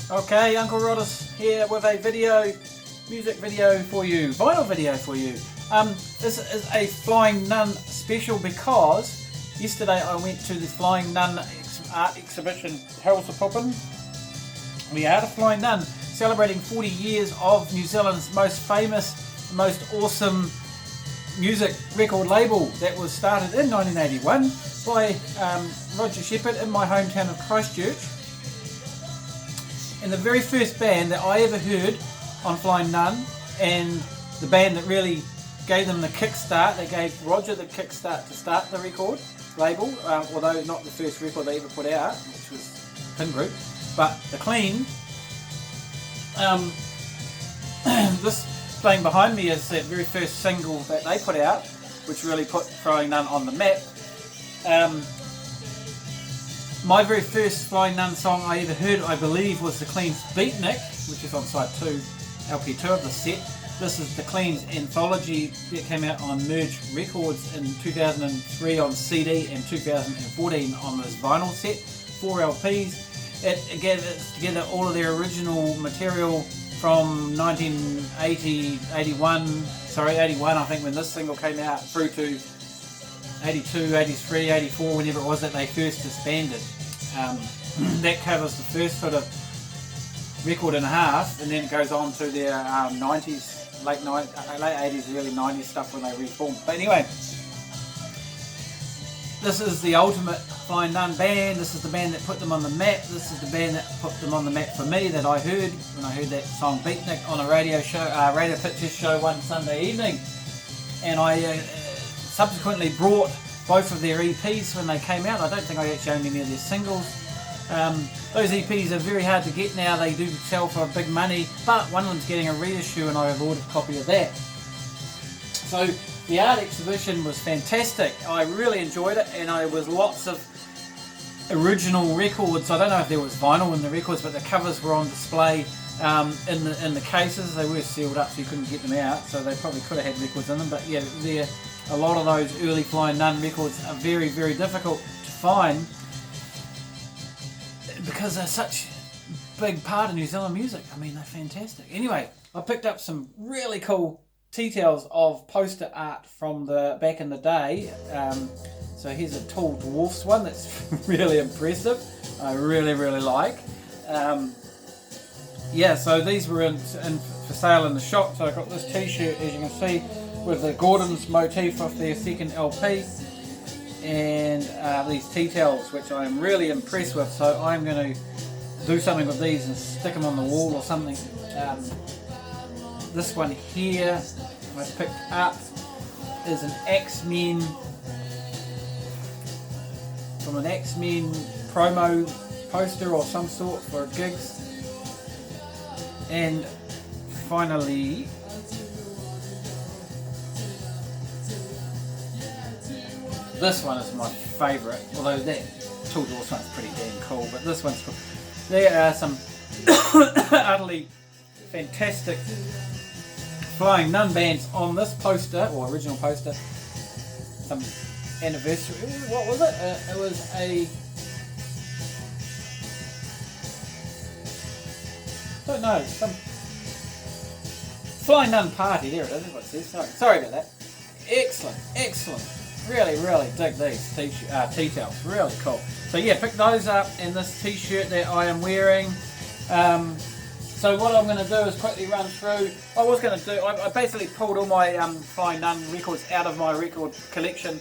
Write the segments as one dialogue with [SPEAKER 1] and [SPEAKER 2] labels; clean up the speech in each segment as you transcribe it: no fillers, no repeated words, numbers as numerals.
[SPEAKER 1] Okay, Uncle Roddus here with a music video for you, vinyl video for you. This is a Flying Nun special because yesterday I went to the Flying Nun art exhibition. Harold's poppin'. We had a Flying Nun celebrating 40 years of New Zealand's most famous, most awesome music record label that was started in 1981 by Roger Shepherd in my hometown of Christchurch. And the very first band that I ever heard on Flying Nun, and the band that really gave them the kickstart, they gave Roger the kickstart to start the record label, although not the first record they ever put out, which was Pin Group, but The Clean. This playing behind me is that very first single that they put out, which really put Flying Nun on the map. My very first Flying Nun song I ever heard, I believe, was The Clean's Beatnik, which is on side 2, LP 2 of the set. This is The Clean's anthology that came out on Merge Records in 2003 on CD and 2014 on this vinyl set, 4 LPs. It gathers together all of their original material from 1980, 81 I think when this single came out, through to 82, 83, 84, whenever it was that they first disbanded. That covers the first sort of record and a half, and then it goes on to their 90s, late 80s, early 90s stuff when they reformed. But anyway, this is the ultimate Flying Nun band. This is the band that put them on the map. This is the band that put them on the map for me, that I heard when I heard that song Beatnik on a radio pictures show one Sunday evening. And I subsequently brought both of their EPs when they came out. I don't think I actually owned any of their singles. Those EPs are very hard to get now. They do sell for big money, but one of them's getting a reissue and I have ordered a copy of that. So the art exhibition was fantastic. I really enjoyed it, and there was lots of original records. I don't know if there was vinyl in the records, but the covers were on display in the cases. They were sealed up so you couldn't get them out, so they probably could have had records in them. But yeah, a lot of those early Flying Nun records are very, very difficult to find because they're such a big part of New Zealand music. I mean, they're fantastic. Anyway, I picked up some really cool details of poster art from the back in the day. So here's a Tall Dwarfs one that's really impressive. I really, really like. Yeah, so these were in for sale in the shop. So I got this t-shirt, as you can see, with the Gordon's motif off their second LP, and these tea-towels, which I am really impressed with. So I'm going to do something with these and stick them on the wall or something. This one here I picked up is an X-Men, from an X-Men promo poster or some sort for gigs. And finally, this one is my favourite, although that Tall Dwarfs one's pretty damn cool, but this one's cool. There are some utterly fantastic Flying Nun bands on this poster, or original poster. Some anniversary, what was it? It was a, I don't know, some Flying Nun party, there it is, what it says. Sorry about that. Excellent. Really, really dig these tea-towels, really cool. So yeah, pick those up, and this t-shirt that I am wearing. So what I'm going to do is quickly run through. I basically pulled all my Flying Nun records out of my record collection.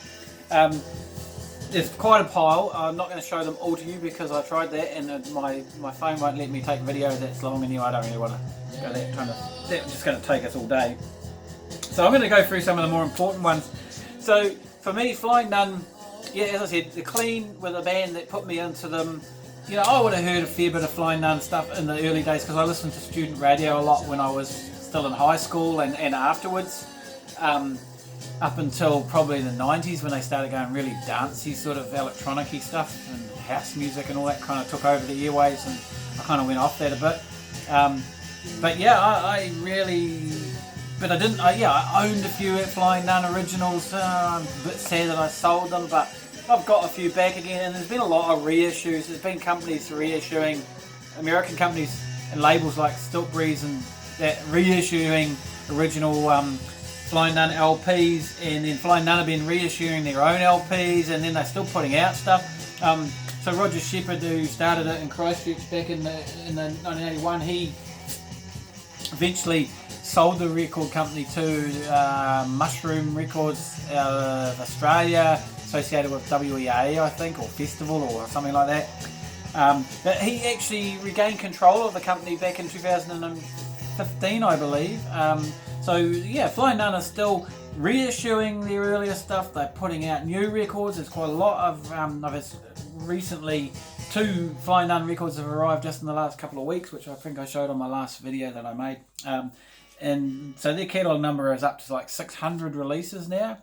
[SPEAKER 1] There's quite a pile. I'm not going to show them all to you because I tried that, and my phone won't let me take video that's long, and I don't really want to go that kind of. That's just going to take us all day. So I'm going to go through some of the more important ones. So for me, Flying Nun, yeah, as I said, The Clean were the band that put me into them. You know, I would have heard a fair bit of Flying Nun stuff in the early days because I listened to student radio a lot when I was still in high school and afterwards, up until probably the 90s when they started going really dancey, sort of electronic-y stuff, and house music and all that kind of took over the airwaves, and I kind of went off that a bit. But yeah, I owned a few Flying Nun originals. I'm a bit sad that I sold them, but I've got a few back again, and there's been a lot of reissues. There's been companies reissuing, American companies and labels like Stilt Breeze and that reissuing original Flying Nun LPs, and then Flying Nun have been reissuing their own LPs, and then they're still putting out stuff. So Roger Shepherd, who started it in Christchurch back in the 1981, he eventually sold the record company to Mushroom Records out of Australia, associated with WEA, I think, or Festival or something like that. But he actually regained control of the company back in 2015, I believe. So yeah, Flying Nun is still reissuing their earlier stuff. They're putting out new records. There's quite a lot of us recently. 2 Flying Nun records have arrived just in the last couple of weeks, which I think I showed on my last video that I made. And so their catalogue number is up to like 600 releases now.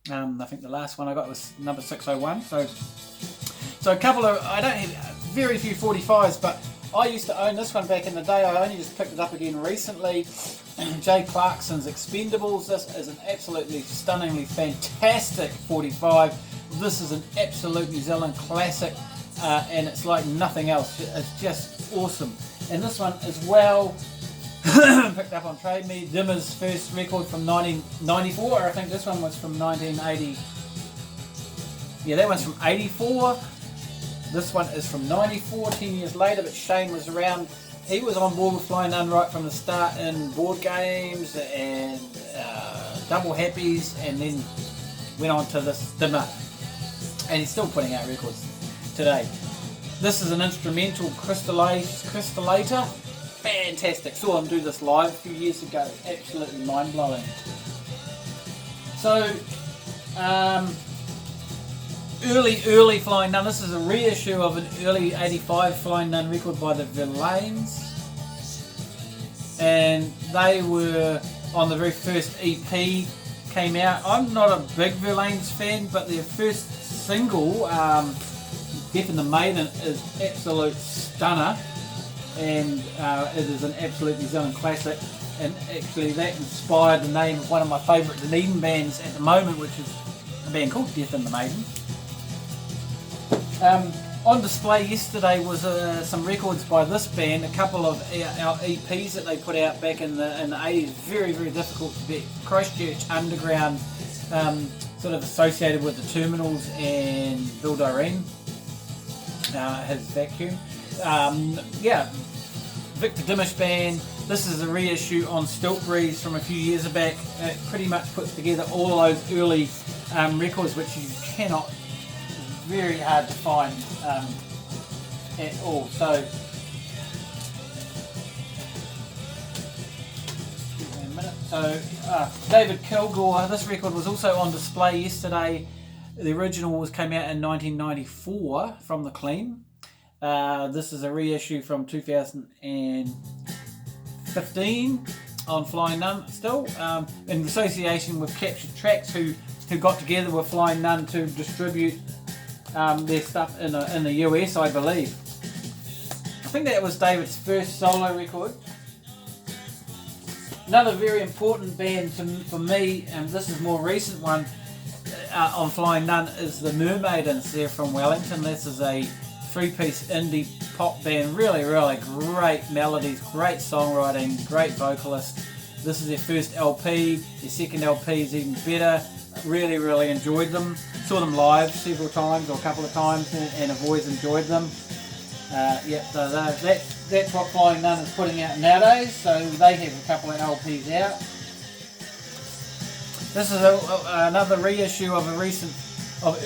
[SPEAKER 1] I think the last one I got was number 601. So a couple of, I don't have very few 45s, but I used to own this one back in the day. I only just picked it up again recently. Jay Clarkson's Expendables. This is an absolutely stunningly fantastic 45. This is an absolute New Zealand classic, and it's like nothing else. It's just awesome. And this one as well, picked up on Trade Me. Dimmer's first record from 1994. I think this one was from 1980. Yeah, that one's from 84. This one is from 94, 10 years later, but Shane was around. He was on board with Flying Nun right from the start in board games and double happies, and then went on to this Dimmer. And he's still putting out records today. This is an instrumental crystallizer. Fantastic. Saw him do this live a few years ago. Absolutely mind-blowing. So, early Flying Nun. This is a reissue of an early 85 Flying Nun record by the Verlaines. And they were on the very first EP came out. I'm not a big Verlaines fan, but their first single, Death in the Maiden, is absolute stunner. And it is an absolute New Zealand classic, and actually that inspired the name of one of my favourite Dunedin bands at the moment, which is a band called Death in the Maiden. On display yesterday was some records by this band, a couple of our EPs that they put out back in the 80s. Very, very difficult to get. Christchurch underground, sort of associated with the Terminals and Bill Doreen, his Vacuum. Yeah, Victor Dimish band. This is a reissue on Stilt Breeze from a few years back. It pretty much puts together all of those early records, which you cannot, very hard to find at all. So, give me a minute. So, David Kilgore. This record was also on display yesterday. The original came out in 1994 from the Clean. This is a reissue from 2015 on Flying Nun still, in association with Captured Tracks, who got together with Flying Nun to distribute their stuff in the US, I believe. I think that was David's first solo record. Another very important band for me, and this is a more recent one on Flying Nun, is the Mermaid. They're from Wellington. This is a 3-piece indie pop band. Really, really great melodies, great songwriting, great vocalist. This is their first LP. Their second LP is even better. Really, really enjoyed them. Saw them live several times, or a couple of times, and have always enjoyed them. So that's what Flying Nun is putting out nowadays. So they have a couple of LPs out. This is another reissue of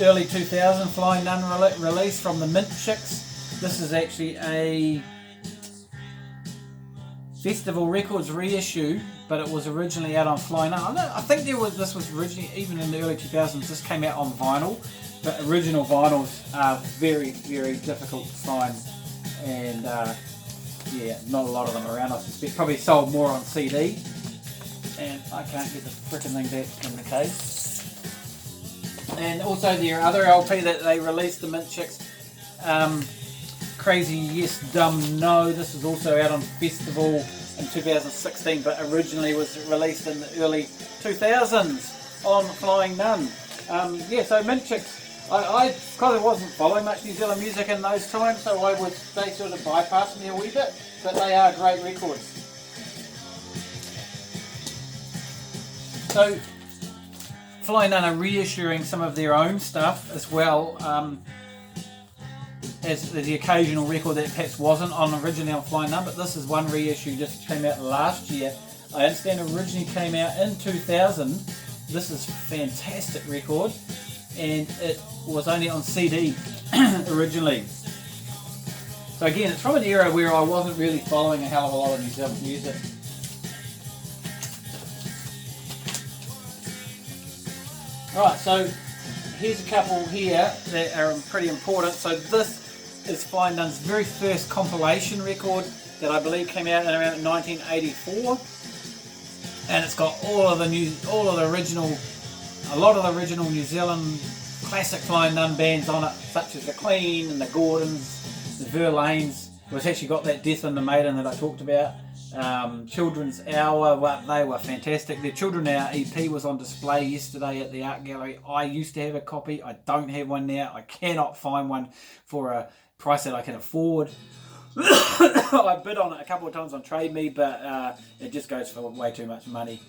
[SPEAKER 1] early 2000 Flying Nun release from the Mint Chicks. This is actually a Festival Records reissue, but it was originally out on Flying Nun. I think this was originally, even in the early 2000s, this came out on vinyl, but original vinyls are very, very difficult to find, and yeah, not a lot of them around. I suspect probably sold more on CD, and I can't get the frickin' thing back in the case. And also their other LP that they released, the Mint Chicks, Crazy Yes Dumb No. This is also out on Festival in 2016, but originally was released in the early 2000s on Flying Nun. Yeah, so Mint Chicks, I kind of wasn't following much New Zealand music in those times, so they sort of bypassed me a wee bit, but they are great records. So Flying Nun are reissuing some of their own stuff as well, as the occasional record that perhaps wasn't originally on Flying Nun, but this is one reissue, just came out last year. I understand originally came out in 2000. This is a fantastic record, and it was only on CD originally. So again, it's from an era where I wasn't really following a hell of a lot of New Zealand music. Right, so here's a couple here that are pretty important. So this is Flying Nun's very first compilation record that I believe came out in around 1984, and it's got a lot of the original New Zealand classic Flying Nun bands on it, such as the Queen and the Gordons, the Verlaines. It's actually got that Death and the Maiden that I talked about. Children's Hour, well, they were fantastic. Their Children's Hour EP was on display yesterday at the art gallery. I used to have a copy. I don't have one now. I cannot find one for a price that I can afford. I bid on it a couple of times on Trade Me, but it just goes for way too much money.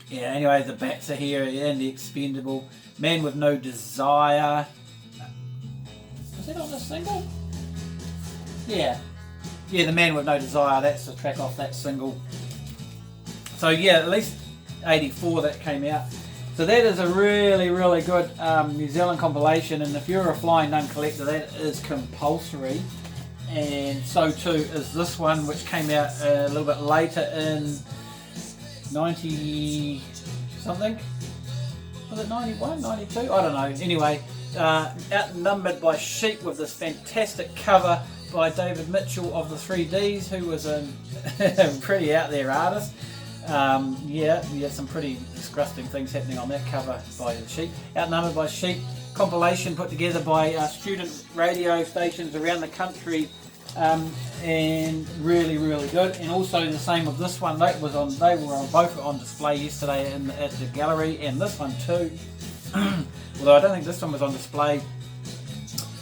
[SPEAKER 1] Yeah, anyway, the Bats are here and the Expendable. Man with No Desire. Was that on the single? Yeah. Yeah, The Man with No Desire, that's the track off that single. So yeah, at least 84 that came out. So that is a really, really good New Zealand compilation, and if you're a Flying Nun collector, that is compulsory. And so too is this one, which came out a little bit later in 90 something. Was it 91, 92? I don't know. Anyway, Outnumbered by Sheep, with this fantastic cover by David Mitchell of the 3Ds, who was a pretty out there artist. Yeah, some pretty disgusting things happening on that cover by the Sheep. Outnumbered by Sheep, compilation put together by student radio stations around the country, and really, really good. And also the same with this one. They were both on display yesterday at the gallery, and this one too. Although I don't think this one was on display.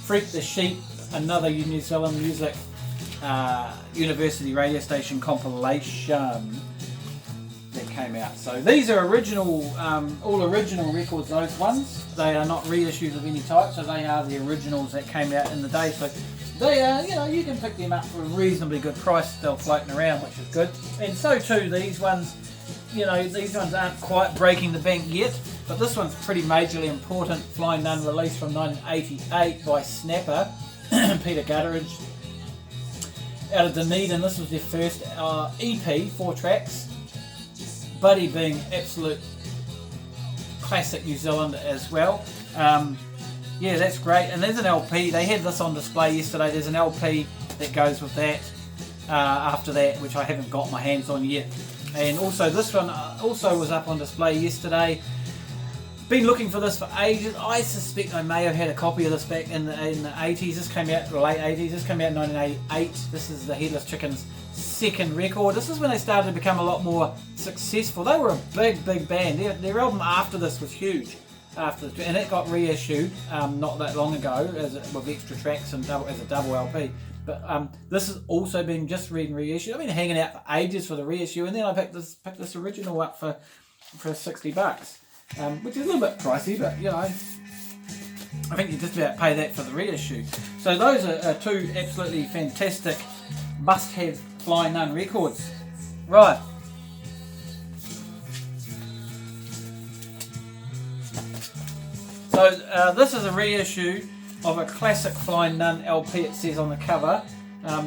[SPEAKER 1] Freak the Sheep, another New Zealand music university radio station compilation that came out. So these are original, all original records, those ones. They are not reissues of any type, so they are the originals that came out in the day. So they are, you can pick them up for a reasonably good price, still floating around, which is good. And so too, these ones, these ones aren't quite breaking the bank yet, but this one's pretty majorly important. Flying Nun, released from 1988 by Snapper, Peter Gutteridge, out of Dunedin. This was their first EP, 4 tracks. Buddy being absolute classic New Zealand as well. Yeah, that's great. And there's an LP. They had this on display yesterday. There's an LP that goes with that after that, which I haven't got my hands on yet. And also this one also was up on display yesterday. Been looking for this for ages. I suspect I may have had a copy of this back in the 80s. This came out in the late 80s. This came out in 1988. This is the Headless Chicken's second record. This is when they started to become a lot more successful. They were a big, big band. Their album after this was huge. And it got reissued not that long ago with extra tracks and as a double LP. But this has also been just reissued. I've been hanging out for ages for the reissue, and then I picked this original up for $60. Which is a little bit pricey, but I think you just about pay that for the reissue. So those are two absolutely fantastic must-have Flying Nun records. Right. So this is a reissue of a classic Flying Nun LP, it says on the cover.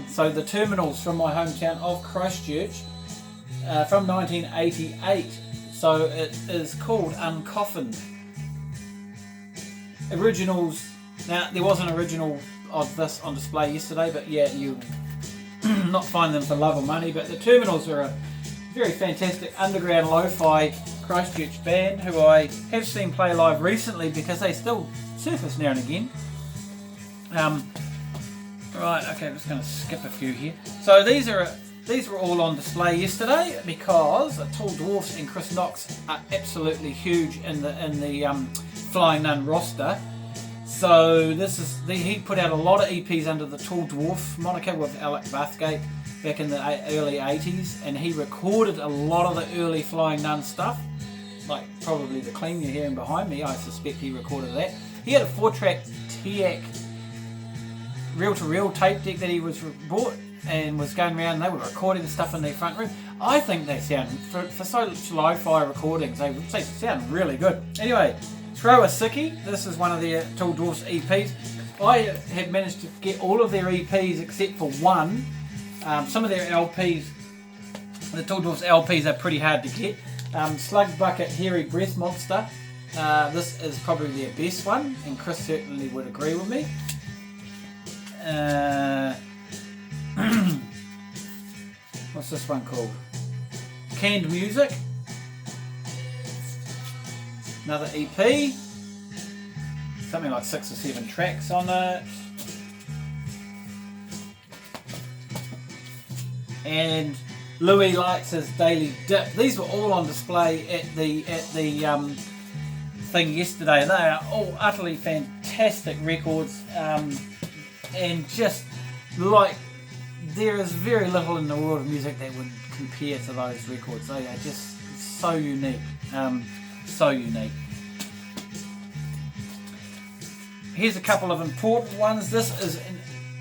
[SPEAKER 1] So the Terminals from my hometown of Christchurch from 1988. So it is called Uncoffined. Originals. Now there was an original of this on display yesterday, but yeah, you not find them for love or money. But the Terminals are a very fantastic underground lo-fi Christchurch band who I have seen play live recently because they still surface now and again. Right, okay, I'm just going to skip a few here. So these were all on display yesterday because Tall Dwarfs and Chris Knox are absolutely huge in the Flying Nun roster. So he put out a lot of EPs under the Tall Dwarf moniker with Alec Bathgate back in the early 80s, and he recorded a lot of the early Flying Nun stuff, like probably the Clean you're hearing behind me. I suspect he recorded that. He had a 4-track TAC reel-to-reel tape deck that he was bought and was going around, and they were recording the stuff in their front room. I think they sound, for such lo-fi recordings, they sound really good. Anyway, Throw a Sickie, this is one of their Tall Dwarfs EPs. I have managed to get all of their EPs except for one. Some of their LPs, the Tall Dwarfs LPs, are pretty hard to get. Slug Bucket Hairy Breath Monster, this is probably their best one, and Chris certainly would agree with me. What's this one called? Canned Music, another EP, something like 6 or 7 tracks on it. And Louis likes his Daily Dip. These were all on display at the thing yesterday. They are all utterly fantastic records, and just like there is very little in the world of music that would compare to those records. They are just so unique, so unique. Here's a couple of important ones. This is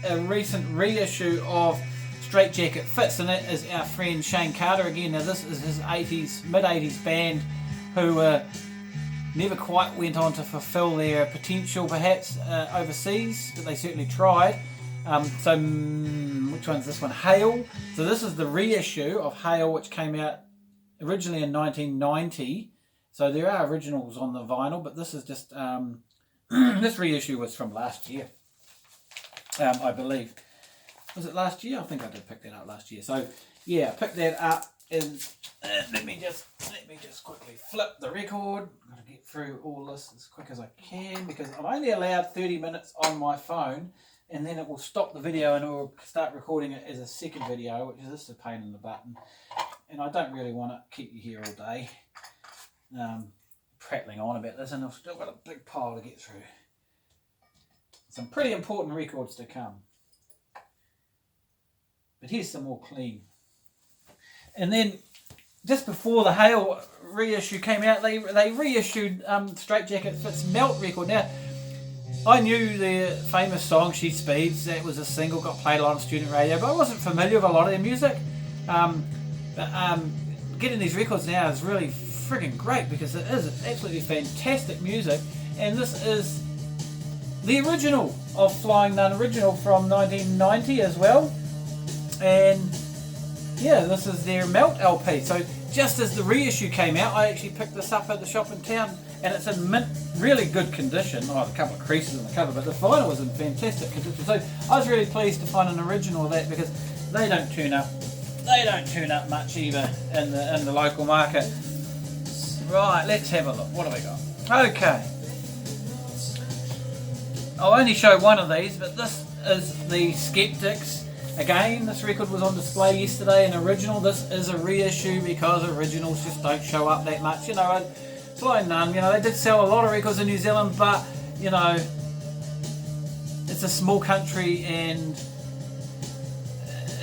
[SPEAKER 1] a recent reissue of Straight Jacket Fits, and it is our friend Shane Carter again. Now this is his mid-80s band who never quite went on to fulfill their potential perhaps overseas, but they certainly tried. Which one's this one? Hail. So this is the reissue of Hail, which came out originally in 1990. So there are originals on the vinyl, but this is just this reissue was from last year, I believe. Was it last year? I think I did pick that up last year. So yeah, pick that up, and let me just quickly flip the record. I'm gonna get through all this as quick as I can because I'm only allowed 30 minutes on my phone, and then it will stop the video and it will start recording it as a second video, which is just a pain in the button. And I don't really want to keep you here all day prattling on about this, and I've still got a big pile to get through. Some pretty important records to come. But here's some more clean. And then just before the Hail reissue came out, they reissued Straight Jacket Fits Melt record. Now, I knew their famous song She Speeds. That was a single, got played a lot on student radio, but I wasn't familiar with a lot of their music. Getting these records now is really friggin' great because it is absolutely fantastic music, and this is the original of Flying Nun original from 1990 as well. And yeah, this is their Melt LP. So just as the reissue came out, I actually picked this up at the shop in town, and it's in mint, really good condition. Oh, a couple of creases on the cover, but the vinyl was in fantastic condition. So I was really pleased to find an original of that because they don't turn up much either in the local market. Right, let's have a look. What have we got? Okay. I'll only show one of these, but this is the Skeptics. Again, this record was on display yesterday, an original. This is a reissue because originals just don't show up that much. You know, Flying Nun, you know, they did sell a lot of records in New Zealand, but, you know, it's a small country, and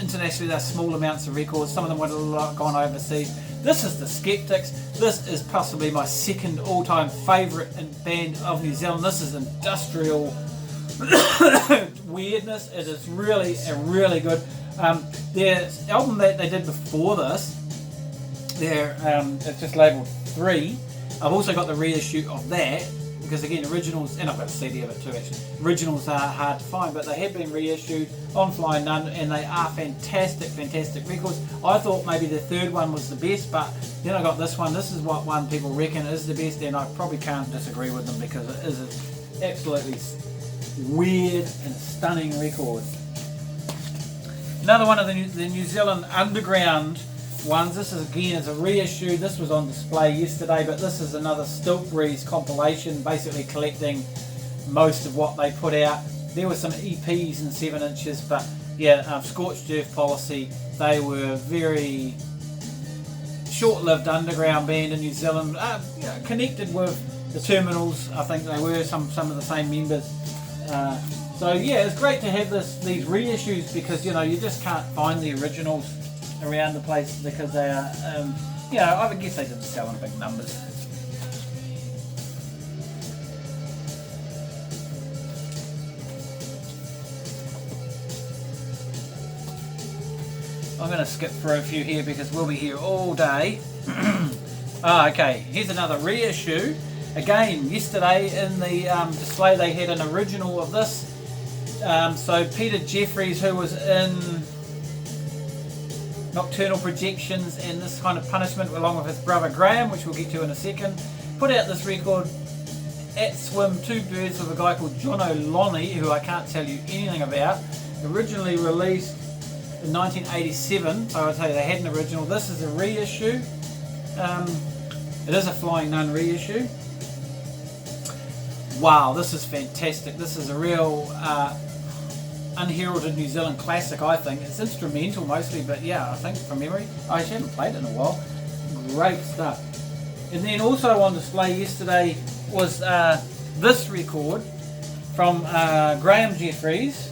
[SPEAKER 1] internationally there's small amounts of records. Some of them would have gone overseas. This is the Skeptics. This is possibly my second all-time favourite band of New Zealand. This is industrial Weirdness. It is really good. Their album that they did before this, it's just labelled 3. I've also got the reissue of that because again, originals, and I've got a CD of it too actually. Originals are hard to find, but they have been reissued on Flying Nun, and they are fantastic records. I thought maybe the third one was the best, but then I got this one. This is what one people reckon is the best, and I probably can't disagree with them because it is an absolutely weird and stunning record. Another one of the New Zealand underground ones. This is again is a reissue. This was on display yesterday, but this is another Stilt Breeze compilation, basically collecting most of what they put out. There were some EPs and 7 inches, but yeah, Scorched Earth Policy. They were very short-lived underground band in New Zealand, connected with the Terminals. I think they were some of the same members. So yeah, it's great to have these reissues because you just can't find the originals around the place because they are, I guess they didn't sell in big numbers. I'm going to skip through a few here because we'll be here all day. Okay, here's another reissue. Again, yesterday in the display they had an original of this. So Peter Jeffries, who was in Nocturnal Projections and This Kind of Punishment along with his brother Graham, which we'll get to in a second, put out this record, At Swim, Two Birds, with a guy called Jono Lonnie, who I can't tell you anything about. Originally released in 1987, so I'll tell you they had an original. This is a reissue. It is a Flying Nun reissue. Wow, this is fantastic. This is a real unheralded New Zealand classic, I think. It's instrumental mostly, but yeah, I think from memory. I actually haven't played it in a while. Great stuff. And then also on display yesterday was this record from Graham Jeffries.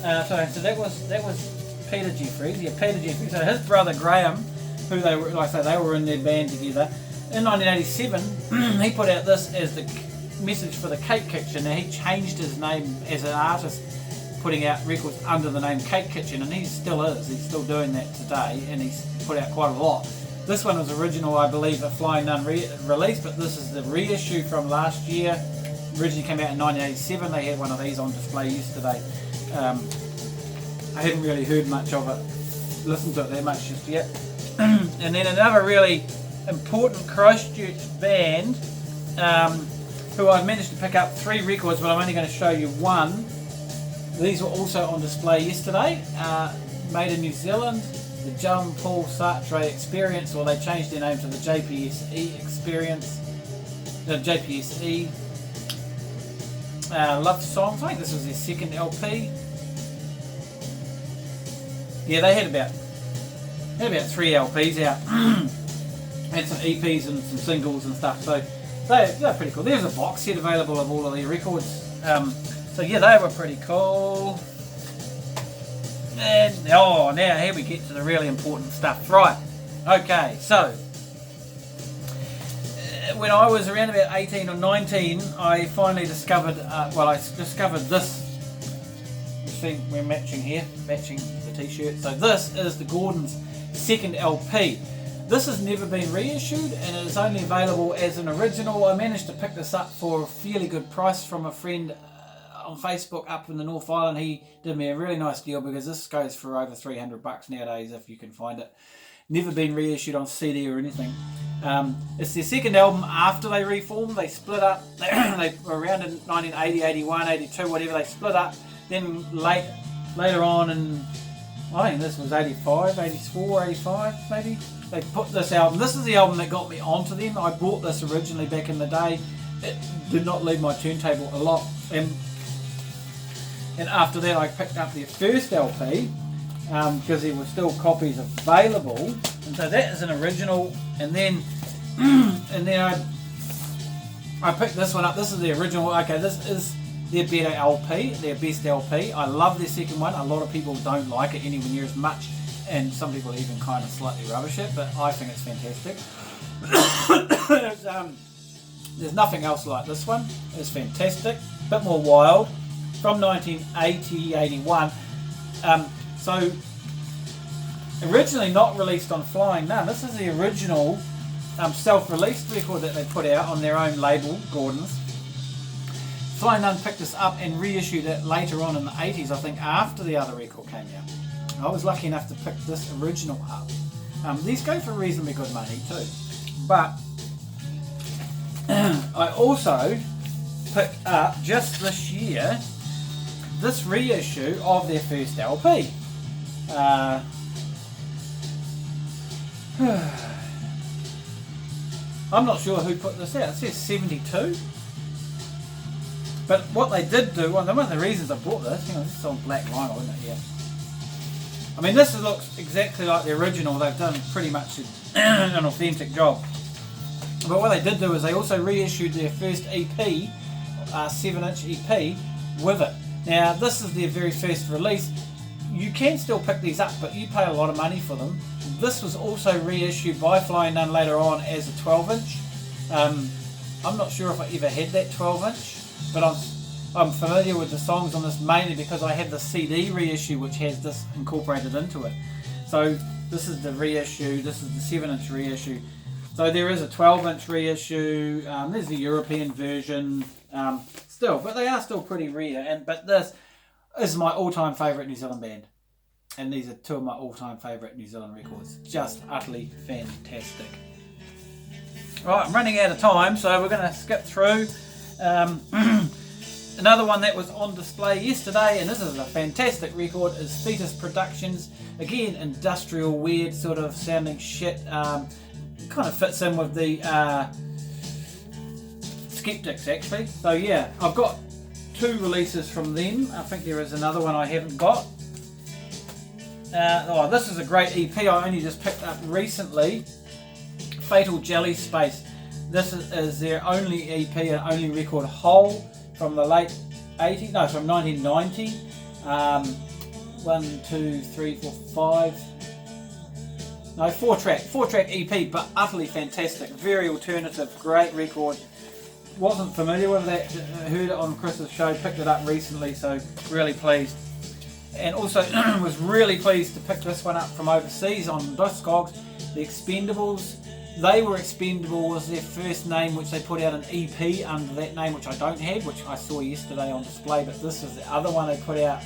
[SPEAKER 1] So that was Peter Jeffries. Yeah, Peter Jeffries. So his brother Graham, who they were, like I say, they were in their band together. In 1987, he put out this as the message for the Cake Kitchen. Now he changed his name as an artist, putting out records under the name Cake Kitchen, and he still is. He's still doing that today, and he's put out quite a lot. This one was original, I believe, a Flying Nun release, but this is the reissue from last year. Originally came out in 1987. They had one of these on display yesterday. I haven't really heard much of it, listened to it that much just yet. And then another really important Christchurch band, who I've managed to pick up 3 records, but I'm only going to show you one. These were also on display yesterday. Made in New Zealand, the John Paul Sartre Experience, or they changed their name to the JPSE Experience. The JPSE Love Songs. I think this was their second LP. Yeah, they had about 3 LPs out. Had some EPs and some singles and stuff. So they're pretty cool. There's a box set available of all of their records. So yeah, they were pretty cool. And now here we get to the really important stuff. Right. Okay, so when I was around about 18 or 19, I finally discovered, I discovered this. You see, we're matching here, matching the t-shirt. So this is the Gordon's second LP. This has never been reissued and it is only available as an original. I managed to pick this up for a fairly good price from a friend on Facebook up in the North Island. He did me a really nice deal because this goes for over $300 nowadays if you can find it. Never been reissued on CD or anything. It's their second album after they reformed. They split up. They were around in 1980, 81, 82, whatever. They split up. Then later on, in I think this was 85, 84, 85 maybe, they put this album. This is the album that got me onto them. I bought this originally back in the day. It did not leave my turntable a lot. And after that I picked up their first LP because there were still copies available. And so that is an original. And then I picked this one up. This is the original. Okay, this is their better LP, their best LP. I love their second one. A lot of people don't like it anywhere near as much, and some people even kind of slightly rubbish it, but I think it's fantastic. There's nothing else like this one. It's fantastic, a bit more wild, from 1980-81. So originally not released on Flying Nun. This is the original self-released record that they put out on their own label, Gordon's. Flying Nun picked this up and reissued it later on in the 80s, I think, after the other record came out. I was lucky enough to pick this original up. These go for reasonably good money too. But I also picked up, just this year, this reissue of their first LP. I'm not sure who put this out. It says 72. But what they did do, one of the reasons I bought this, this is on black vinyl, isn't it? Yeah. I mean, this looks exactly like the original. They've done pretty much an authentic job. But what they did do is they also reissued their first EP, 7-inch EP, with it. Now this is their very first release. You can still pick these up, but you pay a lot of money for them. This was also reissued by Flying Nun later on as a 12-inch. I'm not sure if I ever had that 12-inch, but I'm familiar with the songs on this mainly because I have the CD reissue which has this incorporated into it. So this is the reissue, this is the 7-inch reissue. So there is a 12-inch reissue, there's the European version still, but they are still pretty rare. But this is my all-time favourite New Zealand band. And these are two of my all-time favourite New Zealand records. Just utterly fantastic. Right, I'm running out of time, so we're going to skip through. Another one that was on display yesterday, and this is a fantastic record, is Fetus Productions. Again, industrial, weird sort of sounding shit. Kind of fits in with the Skeptics actually. So yeah, I've got 2 releases from them. I think there is another one I haven't got. This is a great EP I only just picked up recently. Fatal Jelly Space. This is their only EP and only record whole from the late 80s, no, from 1990. 1, 2, 3, 4, 5. No, 4-track EP, but utterly fantastic. Very alternative, great record. Wasn't familiar with that, heard it on Chris's show, picked it up recently, so really pleased. And also was really pleased to pick this one up from overseas on Discogs, the Expendables. They Were Expendable was their first name, which they put out an EP under that name, which I don't have, which I saw yesterday on display, but this is the other one they put out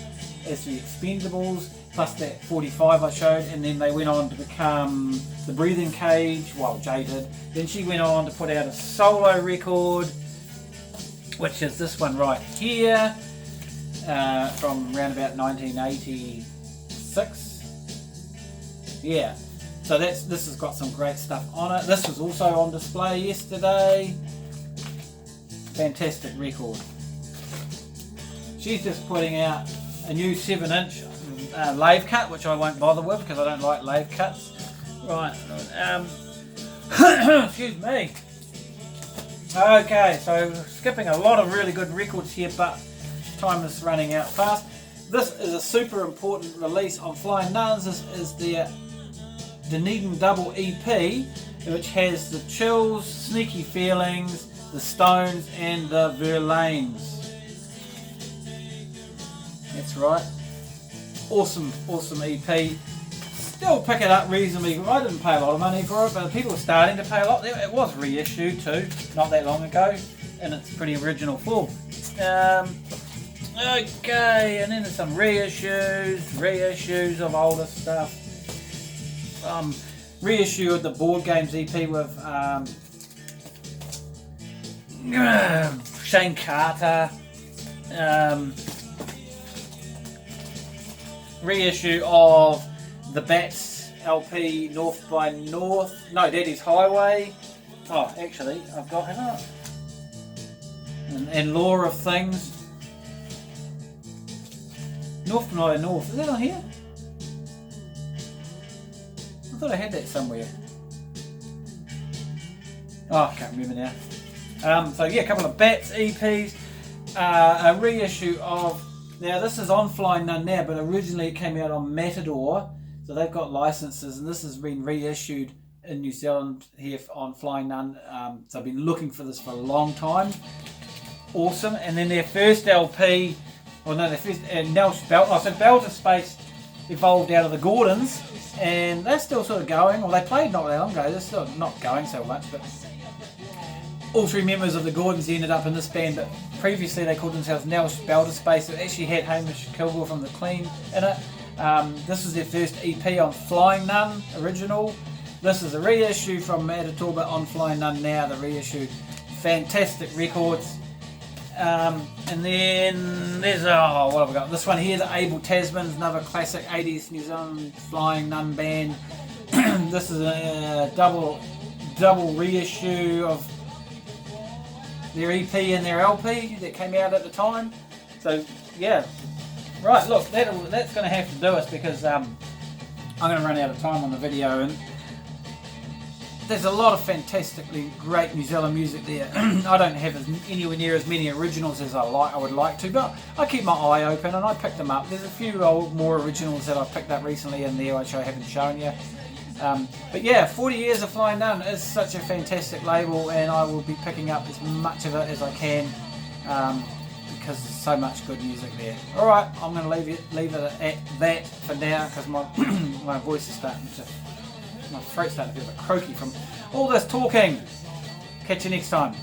[SPEAKER 1] as the Expendables, plus that 45 I showed, and then they went on to become the Breathing Cage, well, Jay did. Then she went on to put out a solo record, which is this one right here, from around about 1986. Yeah. So this has got some great stuff on it. This was also on display yesterday. Fantastic record. She's just putting out a new 7-inch lathe cut, which I won't bother with because I don't like lathe cuts. Right. Excuse me. Okay, so skipping a lot of really good records here, but time is running out fast. This is a super important release on Flying Nuns. This is their Dunedin Double EP, which has the Chills, Sneaky Feelings, the Stones and the Verlaines. That's right. Awesome EP. Still pick it up reasonably. I didn't pay a lot of money for it, but people are starting to pay a lot. It was reissued too, not that long ago, in its pretty original form. Okay, and then there's some reissues of older stuff. Reissue of the Board Games EP with Shane Carter. Reissue of the Bats LP North by North. No, Daddy's Highway. Oh, actually, I've got it up. And Law of Things. North by North. Is that on here? I thought I had that somewhere. Oh, I can't remember now. So yeah, a couple of Bats EPs. A reissue of... Now this is on Flying Nun now, but originally it came out on Matador. So they've got licenses, and this has been reissued in New Zealand here on Flying Nun. So I've been looking for this for a long time. Awesome. And then their first LP... Well, no, their first... so Belter Space evolved out of the Gordons. And they're still sort of going. Well, they played not that long ago. They're still not going so much, but all 3 members of the Gordons ended up in this band. But previously, they called themselves Nelsh Belter Space. It actually had Hamish Kilgore from The Clean in it. This is their first EP on Flying Nun original. This is a reissue from Matador, but on Flying Nun now, the reissue. Fantastic records. And then there's what have we got? This one here, the Abel Tasman, another classic 80s New Zealand Flying Nun band. This is a double reissue of their EP and their LP that came out at the time. So yeah, right. Look, that's going to have to do us because I'm going to run out of time on the video, and there's a lot of fantastically great New Zealand music there. I don't have anywhere near as many originals as I would like to, but I keep my eye open and I pick them up. There's a few more originals that I've picked up recently in there which I haven't shown you. But yeah, 40 Years of Flying Nun is such a fantastic label, and I will be picking up as much of it as I can because there's so much good music there. Alright, I'm going to leave it at that for now because my voice is my throat's starting to feel a bit croaky from all this talking. Catch you next time.